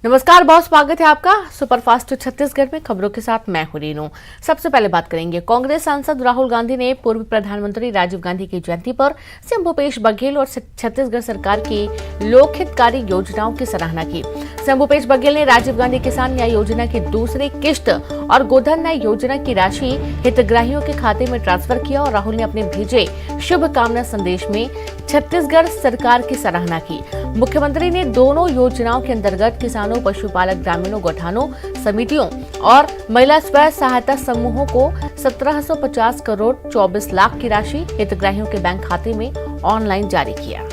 नमस्कार, बहुत स्वागत है आपका सुपरफास्ट छत्तीसगढ़ में। खबरों के साथ मैं हूं रीनू। सबसे पहले बात करेंगे, कांग्रेस सांसद राहुल गांधी ने पूर्व प्रधानमंत्री राजीव गांधी की जयंती पर सीएम भूपेश बघेल और छत्तीसगढ़ सरकार की लोकहितकारी योजनाओं की सराहना की। सीएम भूपेश बघेल ने राजीव गांधी किसान न्याय योजना की दूसरी किश्त और गोधन न्याय योजना की राशि हितग्राहियों के खाते में ट्रांसफर किया और राहुल ने अपने भेजे शुभकामना संदेश में छत्तीसगढ़ सरकार की सराहना की। मुख्यमंत्री ने दोनों योजनाओं के अंतर्गत किसानों, पशुपालक, ग्रामीणों, गौठानों, समितियों और महिला स्व सहायता समूहों को 1750 करोड़ 24 लाख की राशि हितग्राहियों के बैंक खाते में ऑनलाइन जारी किया।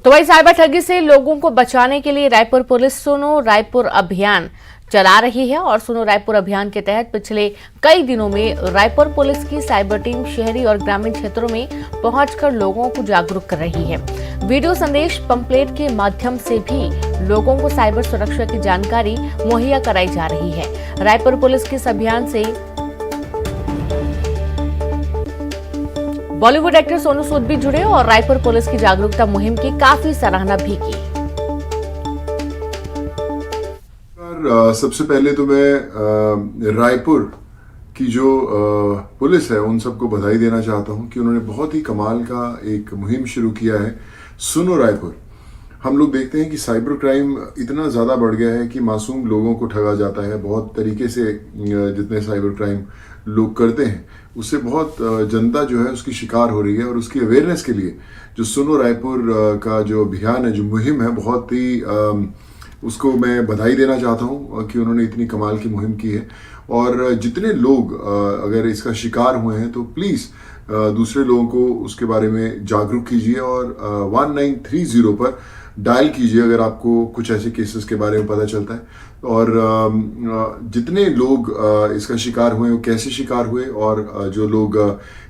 तो वही साइबर ठगी से लोगों को बचाने के लिए रायपुर पुलिस सुनो रायपुर अभियान चला रही है और सुनो रायपुर अभियान के तहत पिछले कई दिनों में रायपुर पुलिस की साइबर टीम शहरी और ग्रामीण क्षेत्रों में पहुंचकर लोगों को जागरूक कर रही है। वीडियो संदेश, पंपलेट के माध्यम से भी लोगों को साइबर सुरक्षा की जानकारी मुहैया कराई जा रही है। रायपुर पुलिस के इस अभियान से बॉलीवुड एक्टर सोनू सूद भी जुड़े और रायपुर पुलिस की जागरूकता मुहिम की काफी सराहना भी की। सबसे पहले तो मैं रायपुर की जो पुलिस है उन सबको बधाई देना चाहता हूं कि उन्होंने बहुत ही कमाल का एक मुहिम शुरू किया है, सुनो रायपुर। हम लोग देखते हैं कि साइबर क्राइम इतना ज़्यादा बढ़ गया है कि मासूम लोगों को ठगा जाता है। बहुत तरीके से जितने साइबर क्राइम लोग करते हैं उससे बहुत जनता जो है उसकी शिकार हो रही है। और उसकी अवेयरनेस के लिए जो सुनो रायपुर का जो अभियान है, जो मुहिम है, बहुत ही उसको मैं बधाई देना चाहता हूँ कि उन्होंने इतनी कमाल की मुहिम की है। और जितने लोग अगर इसका शिकार हुए हैं तो प्लीज़ दूसरे लोगों को उसके बारे में जागरूक कीजिए और 1930 पर डायल कीजिए अगर आपको कुछ ऐसे केसेस के बारे में पता चलता है। और जितने लोग इसका शिकार हुए, वो कैसे शिकार हुए और जो लोग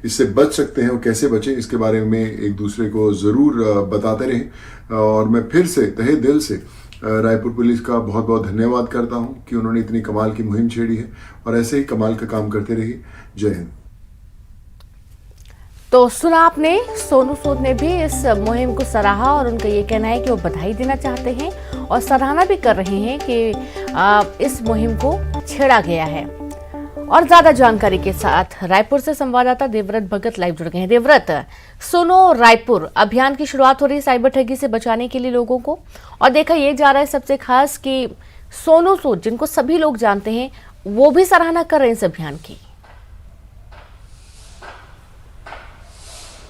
इससे बच सकते हैं वो कैसे बचें, इसके बारे में एक दूसरे को ज़रूर बताते रहें। और मैं फिर से तहे दिल से रायपुर पुलिस का बहुत बहुत धन्यवाद करता हूं कि उन्होंने इतनी कमाल की मुहिम छेड़ी है और ऐसे ही कमाल का काम करते रहिए। जय हिंद। तो सुना आपने, सोनू सूद ने भी इस मुहिम को सराहा और उनका ये कहना है कि वो बधाई देना चाहते हैं और सराहना भी कर रहे हैं कि इस मुहिम को छेड़ा गया है। और ज्यादा जानकारी के साथ रायपुर से संवाददाता देवव्रत भगत लाइव जुड़ गए हैं। देवव्रत, सुनो रायपुर अभियान की शुरुआत हो रही है साइबर ठगी से बचाने के लिए लोगों को, और देखा ये जा रहा है सबसे खास कि सोनू सूद, जिनको सभी लोग जानते हैं, वो भी सराहना कर रहे हैं इस अभियान की।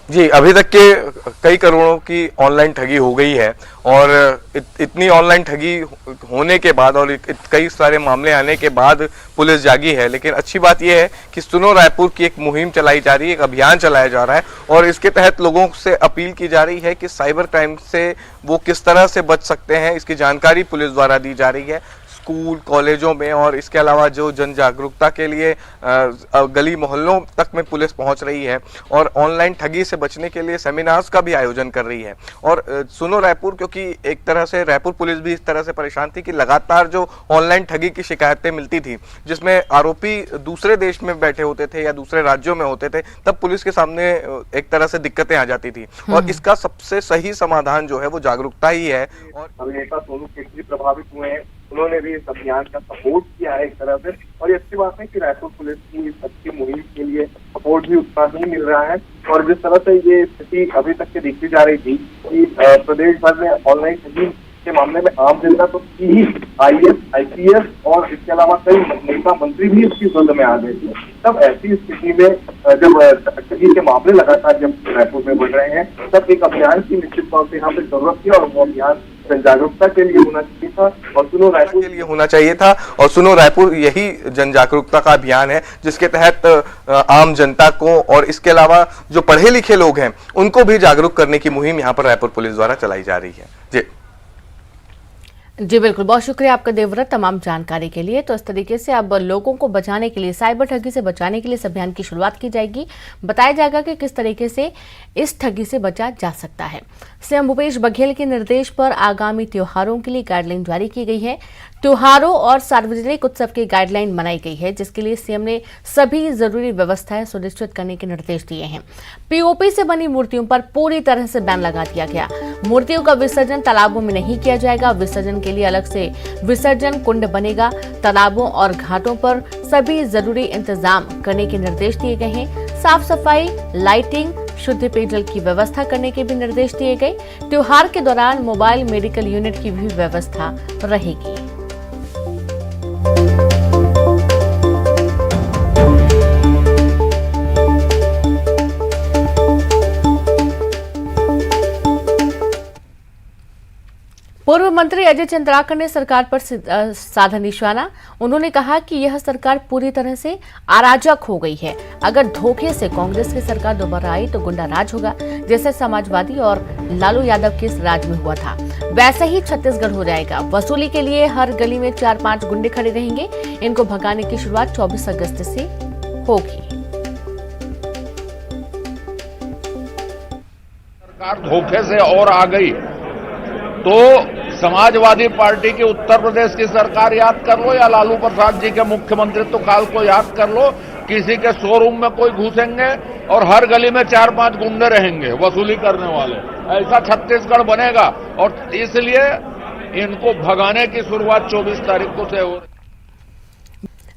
जी, अभी तक के कई करोड़ों की ऑनलाइन ठगी हो गई है और इतनी ऑनलाइन ठगी होने के बाद और कई सारे मामले आने के बाद पुलिस जागी है। लेकिन अच्छी बात यह है कि सुनो रायपुर की एक मुहिम चलाई जा रही है, एक अभियान चलाया जा रहा है और इसके तहत लोगों से अपील की जा रही है कि साइबर क्राइम से वो किस तरह से बच सकते हैं, इसकी जानकारी पुलिस द्वारा दी जा रही है स्कूल, कॉलेजों में। और इसके अलावा जो जन जागरूकता के लिए गली मोहल्लों तक में पुलिस पहुंच रही है और ऑनलाइन ठगी से बचने के लिए सेमिनार्स का भी आयोजन कर रही है। और सुनो रायपुर, क्योंकि एक तरह से रायपुर पुलिस भी इस तरह से परेशान थी कि लगातार जो ऑनलाइन ठगी की शिकायतें मिलती थी, जिसमें आरोपी दूसरे देश में बैठे होते थे या दूसरे राज्यों में होते थे, तब पुलिस के सामने एक तरह से दिक्कतें आ जाती थी। और इसका सबसे सही समाधान जो है वो जागरूकता ही है। और अभिनेता सोनू केसरी प्रभावित हुए हैं, उन्होंने भी इस अभियान का सपोर्ट किया है एक तरह से। और ये अच्छी बात है कि रायपुर पुलिस की इस अच्छी मुहिम के लिए सपोर्ट भी उतना ही मिल रहा है। और जिस तरह से ये स्थिति अभी तक के देखी जा रही थी कि प्रदेश भर में ऑनलाइन ठगी के मामले में आम जनता तो ही IAS, IPS और इसके अलावा कई नेता मंत्री भी इसकी जल्द में आ गए थे, तब ऐसी स्थिति में जब ठगी के मामले लगातार जब रायपुर में बढ़ रहे हैं, तब एक अभियान की निश्चित तौर से यहाँ पे जरूरत थी और वो अभियान जन जागरूकता के लिए होना चाहिए था और सुनो रायपुर के लिए होना चाहिए था। और सुनो रायपुर यही जन जागरूकता का अभियान है जिसके तहत आम जनता को और इसके अलावा जो पढ़े लिखे लोग हैं उनको भी जागरूक करने की मुहिम यहाँ पर रायपुर पुलिस द्वारा चलाई जा रही है। जी जी बिल्कुल, बहुत शुक्रिया आपका देवव्रत तमाम जानकारी के लिए। तो इस तरीके से अब लोगों को बचाने के लिए, साइबर ठगी से बचाने के लिए इस अभियान की शुरुआत की जाएगी। बताया जाएगा कि किस तरीके से इस ठगी से बचा जा सकता है। सीएम भूपेश बघेल के निर्देश पर आगामी त्योहारों के लिए गाइडलाइन जारी की गई है। त्योहारों और सार्वजनिक उत्सव की गाइडलाइन बनाई गई है, जिसके लिए सीएम ने सभी जरूरी व्यवस्थाएं सुनिश्चित करने के निर्देश दिए हैं। पीओपी से बनी मूर्तियों पर पूरी तरह से बैन लगा दिया गया। मूर्तियों का विसर्जन तालाबों में नहीं किया जाएगा। विसर्जन के लिए अलग से विसर्जन कुंड बनेगा। तालाबों और घाटों पर सभी जरूरी इंतजाम करने के निर्देश दिए गए हैं। साफ सफाई, लाइटिंग, शुद्ध पेयजल की व्यवस्था करने के भी निर्देश दिए गए। त्योहार के दौरान मोबाइल मेडिकल यूनिट की भी व्यवस्था रहेगी। पूर्व मंत्री अजय चंद्राकर ने सरकार पर साधा निशाना। उन्होंने कहा कि यह सरकार पूरी तरह से अराजक हो गई है। अगर धोखे से कांग्रेस की सरकार दोबारा आई तो गुंडा राज होगा, जैसे समाजवादी और लालू यादव के राज में हुआ था, वैसे ही छत्तीसगढ़ हो जाएगा। वसूली के लिए हर गली में 4-5 गुंडे खड़े रहेंगे। इनको भगाने की शुरुआत 24 अगस्त से होगी। सरकार धोखे से और आ गई तो समाजवादी पार्टी की उत्तर प्रदेश की सरकार याद कर लो या लालू प्रसाद जी के मुख्यमंत्रित्व काल को याद कर लो। किसी के शोरूम में कोई घुसेंगे और हर गली में 4-5 गुंडे रहेंगे वसूली करने वाले। ऐसा छत्तीसगढ़ बनेगा और इसलिए इनको भगाने की शुरुआत 24 तारीख को से हो।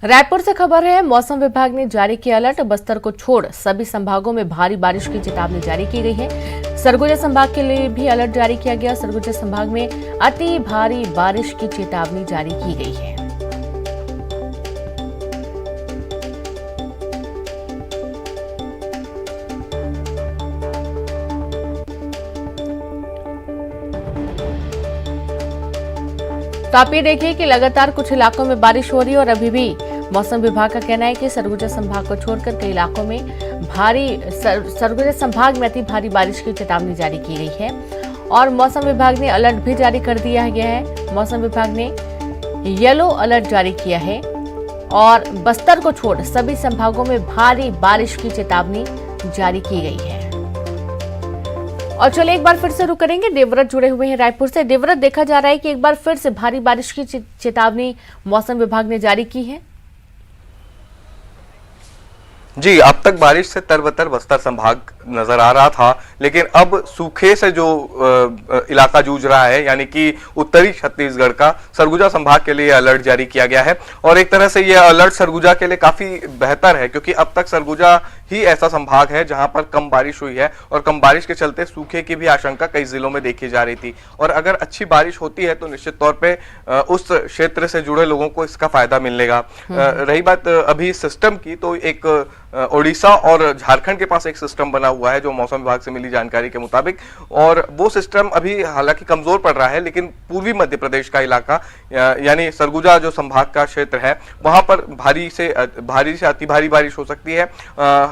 रायपुर से खबर है, मौसम विभाग ने जारी किया अलर्ट। बस्तर को छोड़ सभी संभागों में भारी बारिश की चेतावनी जारी की गई है। सरगुजा संभाग के लिए भी अलर्ट जारी किया गया। सरगुजा संभाग में अति भारी बारिश की चेतावनी जारी की गई है। तो आप ये देखिए कि लगातार कुछ इलाकों में बारिश हो रही है और अभी भी मौसम विभाग का कहना है कि सरगुजा संभाग को छोड़कर कई इलाकों में सरगुजा संभाग में अति भारी बारिश की चेतावनी जारी की गई है और मौसम विभाग ने अलर्ट भी जारी कर दिया गया है। मौसम विभाग ने येलो अलर्ट जारी किया है और बस्तर को छोड़ सभी संभागों में भारी बारिश की चेतावनी जारी की गई है। और चलिए एक बार फिर से रुक करेंगे, देवव्रत जुड़े हुए हैं रायपुर से। देवव्रत, देखा जा रहा है कि एक बार फिर से भारी बारिश की चेतावनी मौसम विभाग ने जारी की है। जी, अब तक बारिश से तरबतर बस्तर संभाग नजर आ रहा था, लेकिन अब सूखे से जो इलाका जूझ रहा है, यानी कि उत्तरी छत्तीसगढ़ का, सरगुजा संभाग के लिए अलर्ट जारी किया गया है। और एक तरह से यह अलर्ट सरगुजा के लिए काफी बेहतर है, क्योंकि अब तक सरगुजा ही ऐसा संभाग है जहां पर कम बारिश हुई है और कम बारिश के चलते सूखे की भी आशंका कई जिलों में देखी जा रही थी। और अगर अच्छी बारिश होती है तो निश्चित तौर पे उस क्षेत्र से जुड़े लोगों को इसका फायदा मिलेगा। रही बात अभी सिस्टम की, तो एक ओडिशा और झारखंड के पास एक सिस्टम बना हुआ है जो मौसम विभाग से मिली जानकारी के मुताबिक, और वो सिस्टम अभी हालांकि कमजोर पड़ रहा है, लेकिन पूर्वी मध्य प्रदेश का इलाका यानी सरगुजा जो संभाग का क्षेत्र है वहां पर भारी से अति भारी बारिश हो सकती है।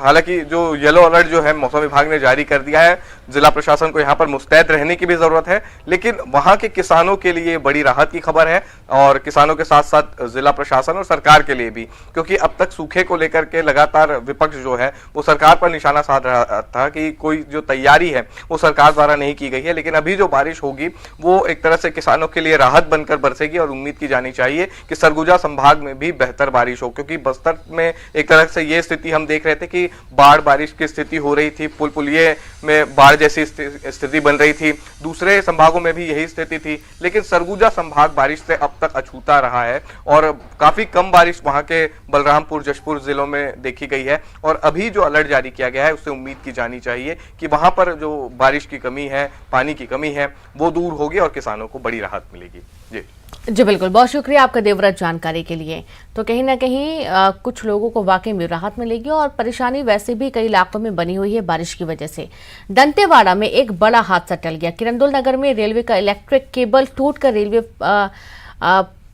हालांकि जो येलो अलर्ट जो है मौसम विभाग ने जारी कर दिया है, जिला प्रशासन को यहाँ पर मुस्तैद रहने की भी जरूरत है, लेकिन वहां के किसानों के लिए बड़ी राहत की खबर है और किसानों के साथ साथ जिला प्रशासन और सरकार के लिए भी, क्योंकि अब तक सूखे को लेकर के लगातार विपक्ष जो है वो सरकार पर निशाना साध रहा था कि कोई जो तैयारी है वो सरकार द्वारा नहीं की गई है। लेकिन अभी जो बारिश होगी वो एक तरह से किसानों के लिए राहत बनकर बरसेगी और उम्मीद की जानी चाहिए कि सरगुजा संभाग में भी बेहतर बारिश हो, क्योंकि बस्तर में एक तरह से ये स्थिति हम देख रहे थे कि बाढ़ बारिश की स्थिति हो रही थी, पुलिये में बाढ़ जैसी स्थिति बन रही थी, दूसरे संभागों में भी यही स्थिति थी, लेकिन सरगुजा संभाग बारिश से अब तक अछूता रहा है और काफी कम बारिश वहां के बलरामपुर, जशपुर जिलों में देखी गई है। और अभी जो अलर्ट जारी किया गया है उससे उम्मीद की जानी चाहिए कि वहां पर जो बारिश की कमी है, पानी की कमी है, वो दूर होगी और किसानों को बड़ी राहत मिलेगी। जी बिल्कुल, बहुत शुक्रिया आपका देवव्रत जानकारी के लिए। तो कहीं ना कहीं कुछ लोगों को वाकई में राहत मिलेगी और परेशानी वैसे भी कई इलाकों में बनी हुई है बारिश की वजह से। दंतेवाड़ा में एक बड़ा हादसा टल गया। किरंदुल नगर में रेलवे का इलेक्ट्रिक केबल टूटकर रेलवे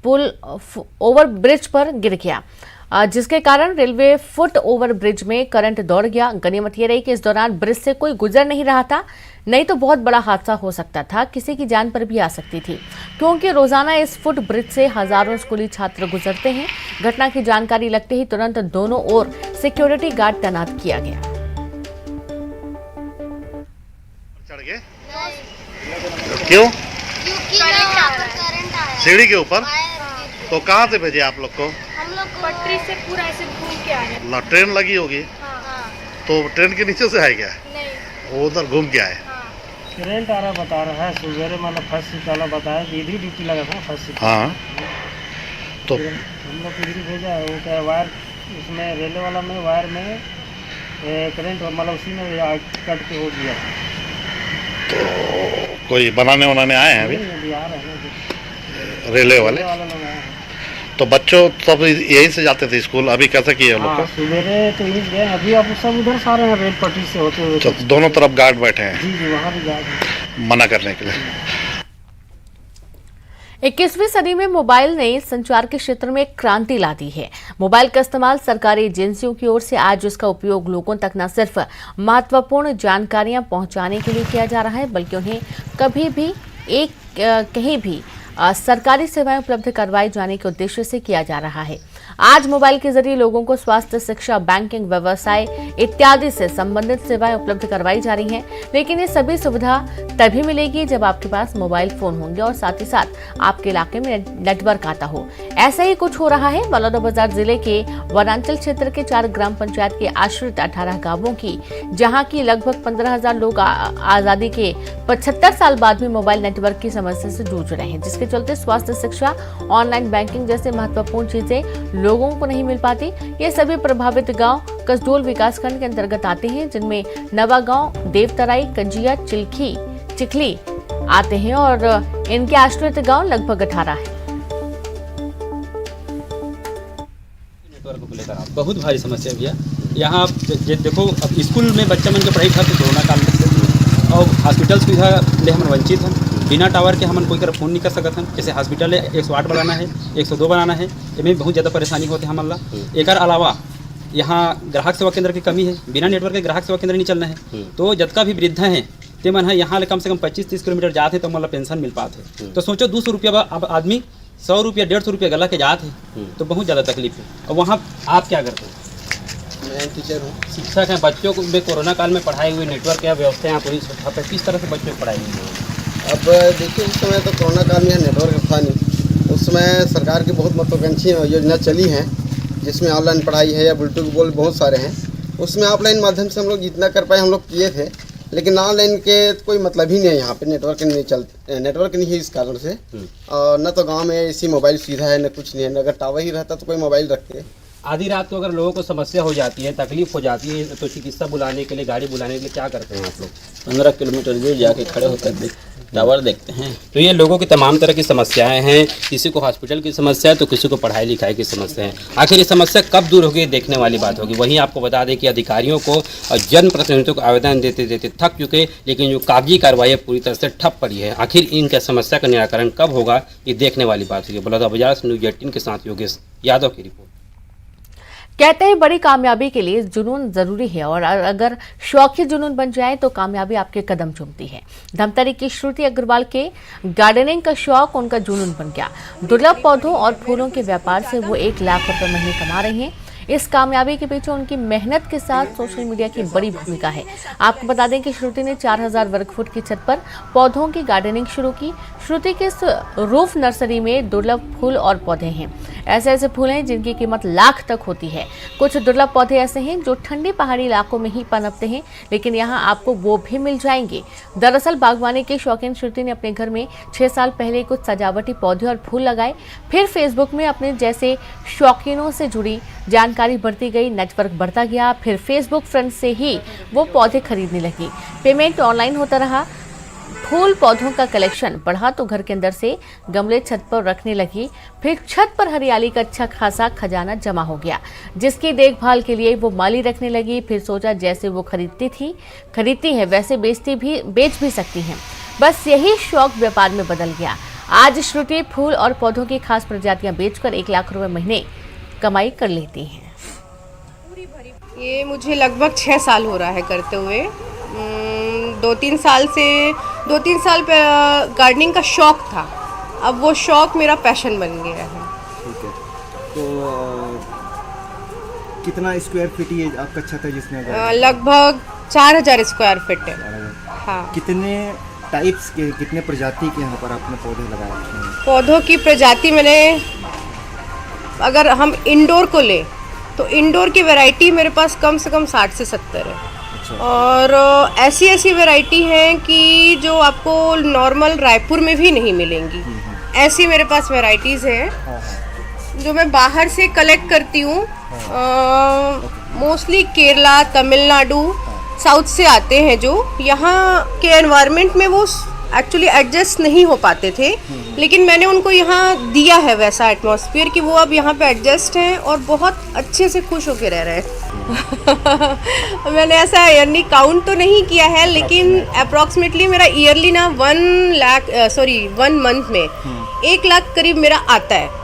पुल ओवर ब्रिज पर गिर गया। जिसके कारण रेलवे फुट ओवर ब्रिज में करंट दौड़ गया। गनीमत ये रही कि इस दौरान ब्रिज से कोई गुजर नहीं रहा था, नहीं तो बहुत बड़ा हादसा हो सकता था, किसी की जान पर भी आ सकती थी, क्योंकि रोजाना इस फुट ब्रिज से हजारों स्कूली छात्र गुजरते हैं। घटना की जानकारी लगते ही तुरंत दोनों ओर सिक्योरिटी गार्ड तैनात किया गया। चढ़ गए? क्यों? क्योंकि यहाँ पर करंट आया सीढ़ी के ऊपर? वायर तो कहाँ से भेजे आप लोग को? हम लोग पटरी से पूरा ऐसे घूम के आए। ना ट्रेन लगी होगी, हाँ। तो ट्रेन के नीचे से आए क्या? नहीं। वो उधर घूम के आए। करंट आ रहा बता रहा है, सुबह मतलब फर्स्ट शिफ्ट वाला बताया कि इधर ड्यूटी लगा था फर्स्ट शिफ्ट। हाँ, तो हम लोग इधर भेजा, वो क्या वायर उसमें रेलवे वाला में वायर में करंट मतलब उसी में कट के हो गया। तो कोई बनाने उनाने आए हैं अभी? अभी आ रहे हैं रेलवे वाले? लोग आए हैं। तो बच्चों सब यहीं से जाते थे स्कूल, अभी कैसे किए लोग हाँ, को? सवेरे तो यहीं गए, अभी अब सब उधर से आ रहे हैं रेल पटरी से होते हुए। तो दोनों तरफ गार्ड बैठे हैं जी वहाँ भी जा रहे हैं। मना करने के लिए। 21वीं सदी में मोबाइल ने संचार के क्षेत्र में एक क्रांति ला दी है। मोबाइल का इस्तेमाल सरकारी एजेंसियों की ओर से आज उसका उपयोग लोगों तक न सिर्फ महत्वपूर्ण जानकारियां पहुंचाने के लिए किया जा रहा है, बल्कि उन्हें कभी भी कहीं भी सरकारी सेवाएं उपलब्ध करवाई जाने के उद्देश्य से किया जा रहा है। आज मोबाइल के जरिए लोगों को स्वास्थ्य, शिक्षा, बैंकिंग, व्यवसाय इत्यादि से संबंधित सेवाएं उपलब्ध करवाई जा रही हैं, लेकिन ये सभी सुविधा तभी मिलेगी जब आपके पास मोबाइल फोन होंगे और साथ ही साथ आपके इलाके में नेटवर्क आता हो। ऐसा ही कुछ हो रहा है बलौदाबाजार जिले के वनांचल क्षेत्र के 4 ग्राम पंचायत के आश्रित 18 गांवों की, जहां की लगभग 15,000 लोग आजादी के 75 साल बाद भी मोबाइल नेटवर्क की समस्या से जूझ रहे हैं, जिसके चलते स्वास्थ्य, शिक्षा, ऑनलाइन बैंकिंग जैसे महत्वपूर्ण चीजें लोगों को नहीं मिल पाती। ये सभी प्रभावित गांव कसडोल विकासखंड के अंतर्गत आते हैं, जिनमें नवागांव, देवतराई, कंजिया, चिखली आते हैं और इनके आश्रित गांव लगभग 18 है। नेटवर्क को लेकर बहुत भारी समस्या भैया। यहाँ देखो, अब स्कूल में बच्चा मन के पढ़ाई खाते कोरोना काल में और हॉस्पिटल सुविधा ले हम वंचित हैं। बिना टावर के हम कोई कर फोन नहीं कर सकते हैं। जैसे हॉस्पिटल 108 बनाना है, 102 बनाना है, इनमें बहुत ज़्यादा परेशानी होती है हमला। एक अलावा यहाँ ग्राहक सेवा केंद्र की कमी है, बिना नेटवर्क के ग्राहक सेवा केंद्र नहीं चलना है। तो जितना भी वृद्धा हैं ते मन है यहाँ कम से कम 25-30 किलोमीटर जाते तो मतलब पेंशन मिल पाते। तो सोचो 200 रुपया अब आदमी 100 रुपया 150 रुपया गला के जाते हैं, तो बहुत ज़्यादा तकलीफ है। और वहाँ आप क्या करते हैं? मैं टीचर हूँ, शिक्षक हैं। बच्चों को कोरोना काल में पढ़ाई हुई, नेटवर्क या व्यवस्था यहाँ पूरी किस तरह से बच्चों को पढ़ाई हुई? अब देखिए उस समय तो कोरोना काल में यहाँ नेटवर्क था नहीं। उस समय सरकार की बहुत महत्वाकांक्षी योजना चली हैं, जिसमें ऑनलाइन पढ़ाई है या बुलटू बोल बहुत सारे हैं। उसमें ऑफलाइन माध्यम से हम लोग जितना कर पाए हम लोग किए थे, लेकिन ऑनलाइन के कोई मतलब ही नहीं है। यहाँ पे नेटवर्क नहीं चलते, नेटवर्क नहीं है इस कारण से। और न तो गांव में ऐसी मोबाइल सुविधा है, न कुछ नहीं है। अगर टावर ही रहता तो कोई मोबाइल रखते। आधी रात को अगर लोगों को समस्या हो जाती है, तकलीफ हो जाती है, तो चिकित्सा बुलाने के लिए, गाड़ी बुलाने के लिए क्या करते हैं आप लोग? 15 किलोमीटर दूर जाके खड़े होकर टावर देखते हैं। तो ये लोगों की तमाम तरह की समस्याएं हैं। किसी को हॉस्पिटल की समस्या है तो किसी को पढ़ाई लिखाई की समस्या है। आखिर ये समस्या कब दूर होगी, देखने वाली बात होगी। वहीं आपको बता दें कि अधिकारियों को और जनप्रतिनिधियों को आवेदन देते देते थक चुके, लेकिन जो कागजी कार्रवाई पूरी तरह से ठप पड़ी है। आखिर इनका समस्या का निराकरण कब होगा, ये देखने वाली बात होगी। बलौदाबाजार से न्यूज़ 18 के साथ योगेश यादव की रिपोर्ट। कहते हैं बड़ी कामयाबी के लिए जुनून जरूरी है, और अगर शौकी जुनून बन जाए तो कामयाबी आपके कदम चूमती है। धमतरी की श्रुति अग्रवाल के गार्डनिंग का शौक उनका जुनून बन गया। दुर्लभ पौधों और फूलों के व्यापार से वो 1 लाख रुपए महीने कमा रहे हैं। इस कामयाबी के पीछे उनकी मेहनत के साथ सोशल मीडिया की बड़ी भूमिका है। आपको बता दें कि श्रुति ने 4000 वर्ग फुट की छत पर पौधों की गार्डनिंग शुरू की। श्रुति के इस रूफ नर्सरी में दुर्लभ फूल और पौधे हैं। ऐसे फूल हैं जिनकी कीमत लाख तक होती है। कुछ दुर्लभ पौधे ऐसे हैं जो ठंडी पहाड़ी इलाकों में ही पनपते हैं, लेकिन यहाँ आपको वो भी मिल जाएंगे। दरअसल बागवानी के शौकीन श्रुति ने अपने घर में 6 साल पहले कुछ सजावटी पौधे और फूल लगाए। फिर फेसबुक में अपने जैसे शौकीनों से जुड़ी जानकारी बढ़ती गई, नेटवर्क बढ़ता गया। फिर फेसबुक फ्रेंड से ही वो पौधे खरीदने लगी। पेमेंट ऑनलाइन होता रहा। फूल पौधों का कलेक्शन बढ़ा तो घर के अंदर से गमले छत पर रखने लगी। फिर छत पर हरियाली का अच्छा खासा खजाना जमा हो गया, जिसकी देखभाल के लिए वो माली रखने लगी। फिर सोचा जैसे वो खरीदती है वैसे बेच भी सकती हैं। बस यही शौक व्यापार में बदल गया। आज श्रुति फूल और पौधों की खास प्रजातियां बेचकर 1 लाख रुपए महीने कमाई कर लेती हैं। ये मुझे लगभग 6 साल हो रहा है करते हुए। 2-3 साल पे गार्डनिंग का शौक था, अब वो शौक मेरा पैशन बन गया है। ठीक है, तो कितना स्क्वायर फीट ये आपका छत है जिसमें लगभग 4000 स्क्वायर फीट है। हाँ। कितने टाइप्स के, कितने प्रजाति के यहाँ पर आपने पौधे लगाए हैं? पौधों की प्रजाति मैंने, अगर हम इंडोर को ले तो इंडोर की वैरायटी मेरे पास कम से कम 60 से 70 है। अच्छा। और ऐसी वैरायटी हैं कि जो आपको नॉर्मल रायपुर में भी नहीं मिलेंगी, ऐसी मेरे पास वैरायटीज़ हैं जो मैं बाहर से कलेक्ट करती हूँ। मोस्टली केरला, तमिलनाडु, साउथ से आते हैं, जो यहाँ के एनवायरनमेंट में वो एक्चुअली एडजस्ट नहीं हो पाते थे, लेकिन मैंने उनको यहाँ दिया है वैसा एटमॉस्फेयर कि वो अब यहाँ पे एडजस्ट हैं और बहुत अच्छे से खुश होकर रह रहे हैं। मैंने ऐसा यानी काउंट तो नहीं किया है, लेकिन अप्रॉक्सीमेटली मेरा ईयरली ना 1 मंथ में 1 लाख करीब मेरा आता है,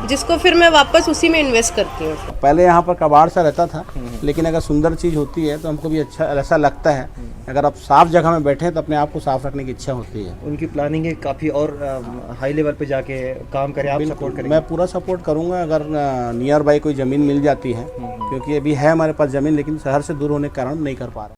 जिसको फिर मैं वापस उसी में इन्वेस्ट करती हूँ। पहले यहाँ पर कबाड़ सा रहता था, लेकिन अगर सुंदर चीज़ होती है तो हमको भी अच्छा ऐसा लगता है। अगर आप साफ जगह में बैठे हैं तो अपने आप को साफ रखने की इच्छा होती है। उनकी प्लानिंग है काफ़ी और हाई लेवल पे जाके काम करें, आप सपोर्ट करें? मैं पूरा सपोर्ट करूँगा अगर नियर बाई कोई ज़मीन मिल जाती है, क्योंकि अभी है हमारे पास ज़मीन, लेकिन शहर से दूर होने के कारण नहीं कर पा रहे।